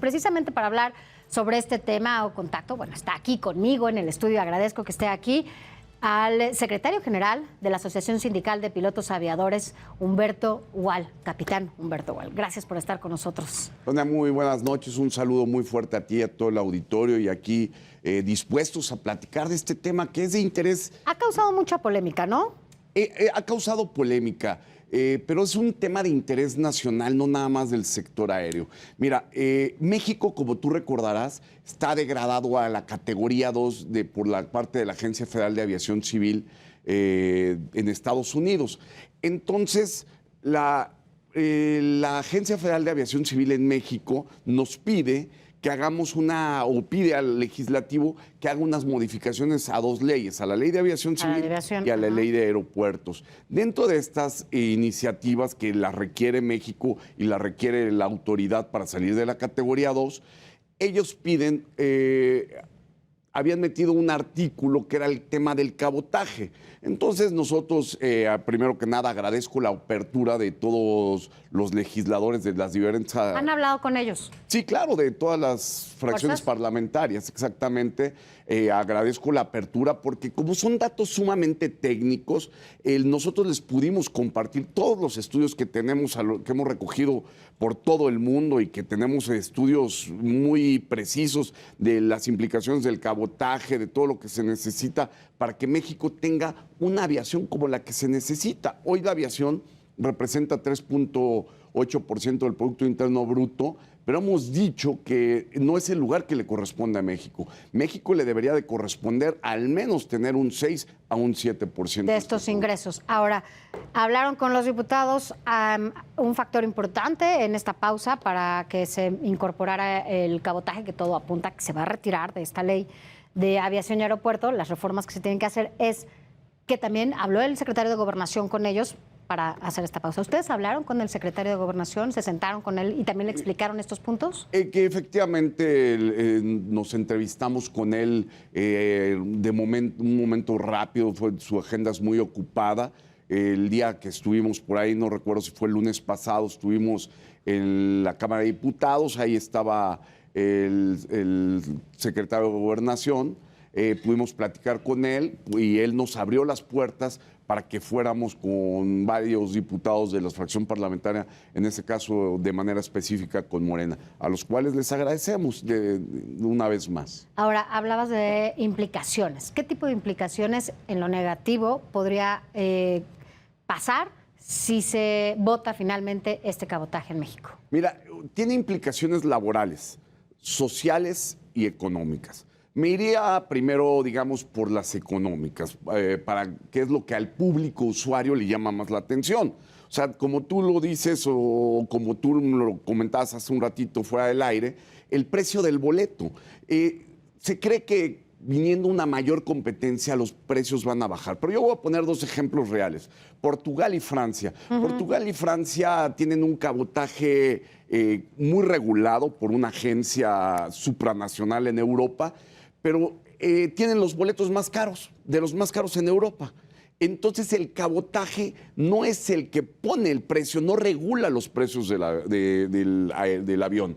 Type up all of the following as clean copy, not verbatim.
Precisamente para hablar sobre este tema o contacto, bueno, está aquí conmigo en el estudio, agradezco que esté aquí, al secretario general de la Asociación Sindical de Pilotos Aviadores, Humberto Gual, capitán Humberto Gual. Gracias por estar con nosotros. Sonia, muy buenas noches, un saludo muy fuerte a ti y a todo el auditorio y aquí dispuestos a platicar de este tema que es de interés. Ha causado mucha polémica, ¿no? Ha causado polémica, pero es un tema de interés nacional, no nada más del sector aéreo. Mira, México, como tú recordarás, está degradado a la categoría 2 por la parte de la Agencia Federal de Aviación Civil en Estados Unidos. Entonces, la Agencia Federal de Aviación Civil en México nos pide que hagamos o pide al legislativo que haga unas modificaciones a dos leyes, a la Ley de Aviación Civil y a la Ley de Aeropuertos. Dentro de estas iniciativas que las requiere México y las requiere la autoridad para salir de la categoría 2, ellos piden, habían metido un artículo que era el tema del cabotaje. Entonces nosotros, primero que nada, agradezco la apertura de todos los legisladores de las diferentes... ¿Han hablado con ellos? Sí, claro, de todas las fracciones parlamentarias, exactamente. Agradezco la apertura porque como son datos sumamente técnicos, nosotros les pudimos compartir todos los estudios que tenemos, que hemos recogido por todo el mundo y que tenemos estudios muy precisos de las implicaciones del cabotaje, de todo lo que se necesita para que México tenga una aviación como la que se necesita. Hoy la aviación representa 3.8% del Producto Interno Bruto, pero hemos dicho que no es el lugar que le corresponde a México. México le debería de corresponder al menos tener un 6 a un 7% de estos ingresos. Ahora, hablaron con los diputados, un factor importante en esta pausa para que se incorporara el cabotaje, que todo apunta que se va a retirar de esta ley de aviación y aeropuerto, las reformas que se tienen que hacer, es que también habló el secretario de Gobernación con ellos para hacer esta pausa. ¿Ustedes hablaron con el secretario de Gobernación, se sentaron con él y también le explicaron estos puntos? Que efectivamente nos entrevistamos con él un momento rápido, su agenda es muy ocupada. El día que estuvimos por ahí, no recuerdo si fue el lunes pasado, estuvimos en la Cámara de Diputados, ahí estaba el secretario de Gobernación, pudimos platicar con él y él nos abrió las puertas para que fuéramos con varios diputados de la fracción parlamentaria, en este caso de manera específica con Morena, a los cuales les agradecemos de una vez más. Ahora, hablabas de implicaciones. ¿Qué tipo de implicaciones en lo negativo podría pasar si se vota finalmente este cabotaje en México? Mira, tiene implicaciones laborales, sociales y económicas. Me iría primero, digamos, por las económicas, para qué es lo que al público usuario le llama más la atención. O sea, como tú lo dices o como tú lo comentabas hace un ratito fuera del aire, el precio del boleto. Se cree que viniendo una mayor competencia los precios van a bajar. Pero yo voy a poner dos ejemplos reales. Portugal y Francia. Portugal y Francia tienen un cabotaje muy regulado por una agencia supranacional en Europa, pero tienen los boletos más caros, de los más caros en Europa. Entonces el cabotaje no es el que pone el precio, no regula los precios del avión.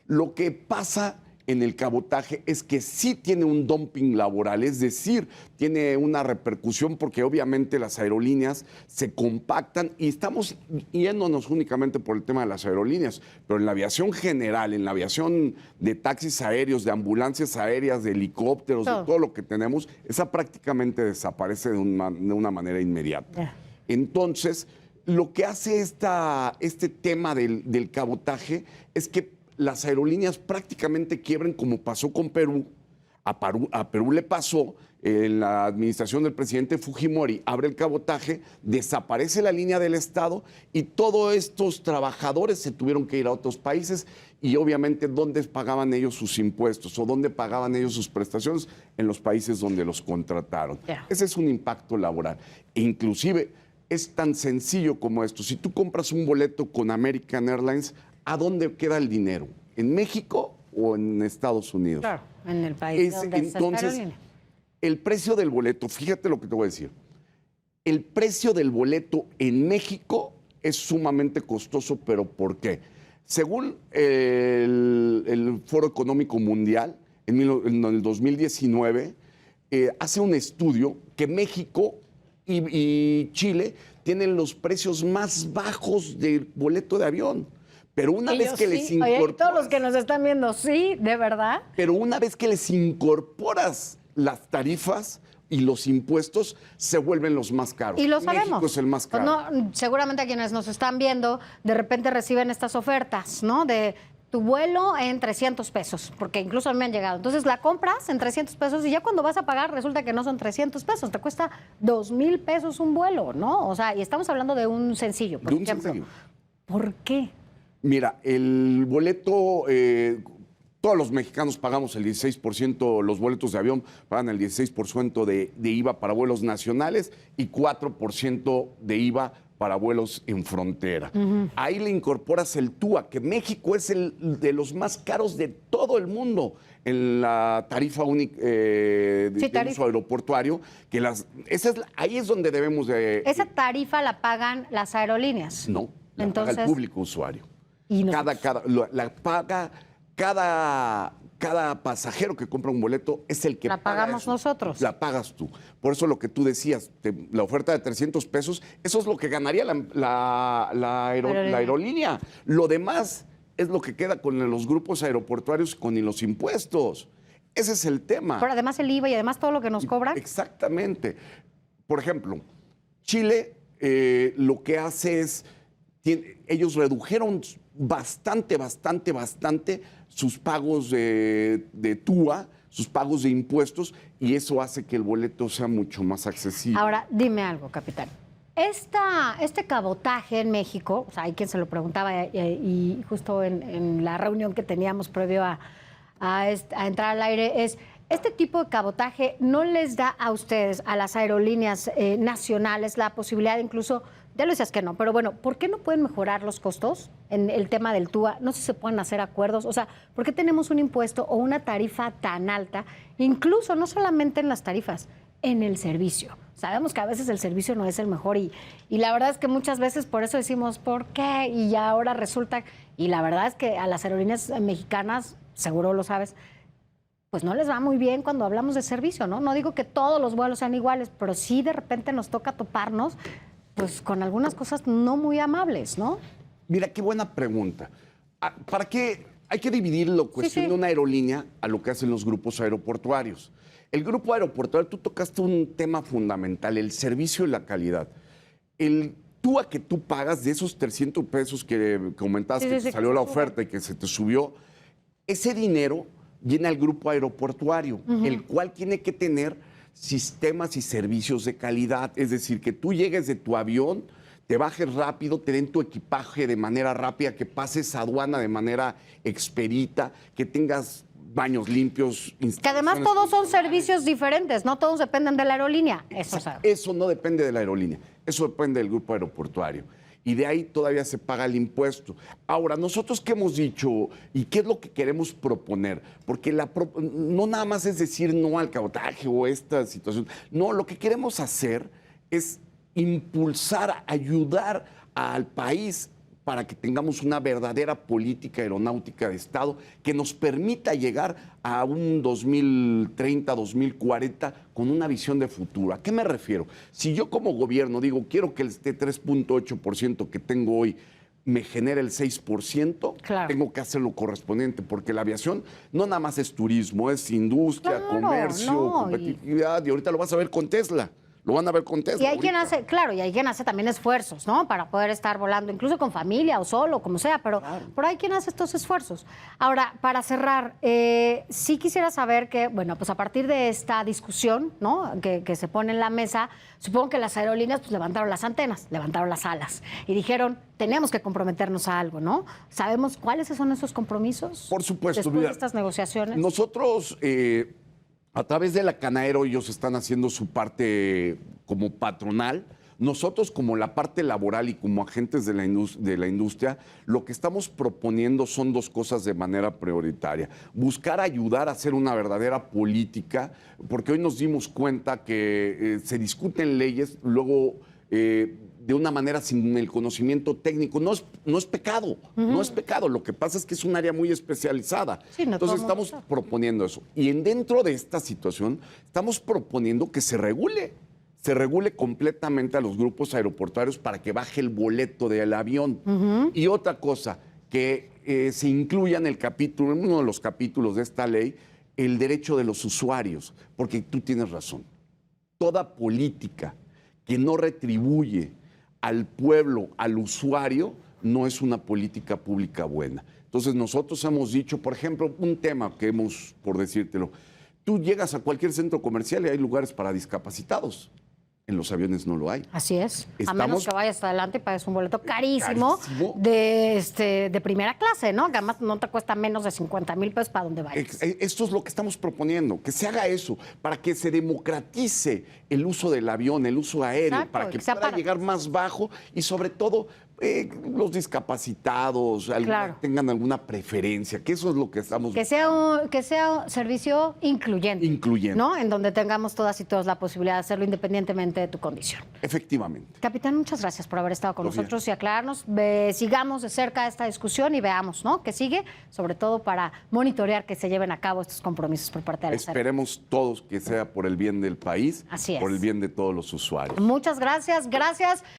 Lo que pasa en el cabotaje es que sí tiene un dumping laboral, es decir, tiene una repercusión porque obviamente las aerolíneas se compactan y estamos yéndonos únicamente por el tema de las aerolíneas, pero en la aviación general, en la aviación de taxis aéreos, de ambulancias aéreas, de helicópteros, de todo lo que tenemos, esa prácticamente desaparece de una manera inmediata. Entonces, lo que hace este tema del cabotaje es que las aerolíneas prácticamente quiebren como pasó con Perú. A Perú le pasó en la administración del presidente Fujimori, abre el cabotaje, desaparece la línea del Estado y todos estos trabajadores se tuvieron que ir a otros países y obviamente ¿dónde pagaban ellos sus impuestos o dónde pagaban ellos sus prestaciones? En los países donde los contrataron. Ese es un impacto laboral. E inclusive es tan sencillo como esto. Si tú compras un boleto con American Airlines, ¿a dónde queda el dinero? ¿En México o en Estados Unidos? Claro, en el país donde entonces, el precio del boleto, fíjate lo que te voy a decir. El precio del boleto en México es sumamente costoso, ¿pero por qué? Según el Foro Económico Mundial, en el 2019, hace un estudio que México y Chile tienen los precios más bajos del boleto de avión. Pero una vez que les incorporas... Oye, todos los que nos están viendo, sí, ¿de verdad? Pero una vez que les incorporas las tarifas y los impuestos, se vuelven los más caros. Y lo sabemos. México es el más caro. Pues no, seguramente a quienes nos están viendo, de repente reciben estas ofertas, ¿no? De tu vuelo en 300 pesos, porque incluso a mí me han llegado. Entonces la compras en 300 pesos y ya cuando vas a pagar resulta que no son 300 pesos, te cuesta 2,000 pesos un vuelo, ¿no? O sea, y estamos hablando de un sencillo, por ejemplo. Sencillo. ¿Por qué? Mira, el boleto, todos los mexicanos pagamos el 16%, los boletos de avión pagan el 16% de IVA para vuelos nacionales y 4% de IVA para vuelos en frontera. Ahí le incorporas el TUA, que México es de los más caros de todo el mundo en la tarifa única de uso aeroportuario. Que ahí es donde debemos de... ¿Esa tarifa la pagan las aerolíneas? No, la paga el público usuario. ¿Y no? La paga cada pasajero que compra un boleto es el que la pagamos nosotros. La pagas tú. Por eso lo que tú decías, la oferta de 300 pesos, eso es lo que ganaría la aerolínea. Lo demás es lo que queda con los grupos aeroportuarios con los impuestos. Ese es el tema. Pero además el IVA y además todo lo que nos cobran. Exactamente. Por ejemplo, Chile lo que hace es... ellos redujeron bastante sus pagos de TUA, sus pagos de impuestos, y eso hace que el boleto sea mucho más accesible. Ahora, dime algo, capitán. Este cabotaje en México, o sea, hay quien se lo preguntaba y justo en la reunión que teníamos previo a entrar al aire, es... ¿Este tipo de cabotaje no les da a ustedes, a las aerolíneas nacionales, la posibilidad incluso, ya lo decías que no, pero bueno, ¿por qué no pueden mejorar los costos en el tema del TUA? No sé si se pueden hacer acuerdos, o sea, ¿por qué tenemos un impuesto o una tarifa tan alta? Incluso no solamente en las tarifas, en el servicio. Sabemos que a veces el servicio no es el mejor y la verdad es que muchas veces por eso decimos, ¿por qué? Y ya ahora resulta, y la verdad es que a las aerolíneas mexicanas, seguro lo sabes, pues no les va muy bien cuando hablamos de servicio, ¿no? No digo que todos los vuelos sean iguales, pero sí de repente nos toca toparnos pues con algunas cosas no muy amables, ¿no? Mira, qué buena pregunta. ¿Para qué hay que dividir la cuestión de una aerolínea a lo que hacen los grupos aeroportuarios? El grupo aeroportuario, tú tocaste un tema fundamental, el servicio y la calidad. El TUA que tú pagas de esos 300 pesos que comentabas que te salió la oferta y que se te subió, ese dinero llena el grupo aeroportuario, el cual tiene que tener sistemas y servicios de calidad. Es decir, que tú llegues de tu avión, te bajes rápido, te den tu equipaje de manera rápida, que pases aduana de manera expedita, que tengas baños limpios. Que además todos son servicios diferentes, no todos dependen de la aerolínea. Eso no depende de la aerolínea, eso depende del grupo aeroportuario. Y de ahí todavía se paga el impuesto. Ahora, nosotros qué hemos dicho y qué es lo que queremos proponer, porque no nada más es decir no al cabotaje o esta situación. No, lo que queremos hacer es impulsar, ayudar al país para que tengamos una verdadera política aeronáutica de Estado que nos permita llegar a un 2030, 2040 con una visión de futuro. ¿A qué me refiero? Si yo como gobierno digo, quiero que este 3.8% que tengo hoy me genere el 6%, claro, tengo que hacer lo correspondiente, porque la aviación no nada más es turismo, es industria, claro, comercio, competitividad, y ahorita lo vas a ver con Tesla. Lo van a ver con Tesla. Y hay quien hace, claro, y hay quien hace también esfuerzos, ¿no? Para poder estar volando, incluso con familia o solo, como sea, pero claro, por ahí quien hace estos esfuerzos. Ahora, para cerrar, sí quisiera saber que, bueno, pues a partir de esta discusión, ¿no? Que se pone en la mesa, supongo que las aerolíneas pues levantaron las antenas, levantaron las alas y dijeron, tenemos que comprometernos a algo, ¿no? ¿Sabemos cuáles son esos compromisos? Por supuesto. Después de estas negociaciones. Nosotros... a través de la Canaero ellos están haciendo su parte como patronal. Nosotros como la parte laboral y como agentes de la industria, lo que estamos proponiendo son dos cosas de manera prioritaria. Buscar ayudar a hacer una verdadera política, porque hoy nos dimos cuenta que se discuten leyes, luego de una manera sin el conocimiento técnico. No es pecado, no es pecado. Lo que pasa es que es un área muy especializada. Sí, no todo Entonces el mundo estamos sabe. proponiendo eso. Y dentro de esta situación estamos proponiendo que se regule completamente a los grupos aeroportuarios para que baje el boleto del avión. Y otra cosa, que se incluya en en uno de los capítulos de esta ley, el derecho de los usuarios, porque tú tienes razón. Toda política que no retribuye al pueblo, al usuario, no es una política pública buena. Entonces nosotros hemos dicho, por ejemplo, un tema que por decírtelo, tú llegas a cualquier centro comercial y hay lugares para discapacitados. En los aviones no lo hay. Así es. A Estamos- menos que vayas adelante y pagues un boleto carísimo, Carísimo. de primera clase, ¿no? Que además no te cuesta menos de 50,000 pesos para donde vayas. Esto es lo que estamos proponiendo, que se haga eso, para que se democratice el uso del avión, el uso aéreo, Exacto, para que que sea pueda para llegar todos. más bajo y sobre todo los discapacitados Claro. tengan alguna preferencia, que eso es lo que estamos Que sea un servicio incluyente. Incluyente. ¿No? En donde tengamos todas y todos la posibilidad de hacerlo independientemente de tu condición. efectivamente. Capitán, muchas gracias por haber estado con Sofía. nosotros y aclararnos. Sigamos de cerca esta discusión y veamos, ¿no?, qué sigue, sobre todo para monitorear que se lleven a cabo estos compromisos por parte de la SEP. Esperemos todos que sea por el bien del país, Así es. por el bien de todos los usuarios. Muchas gracias. Gracias.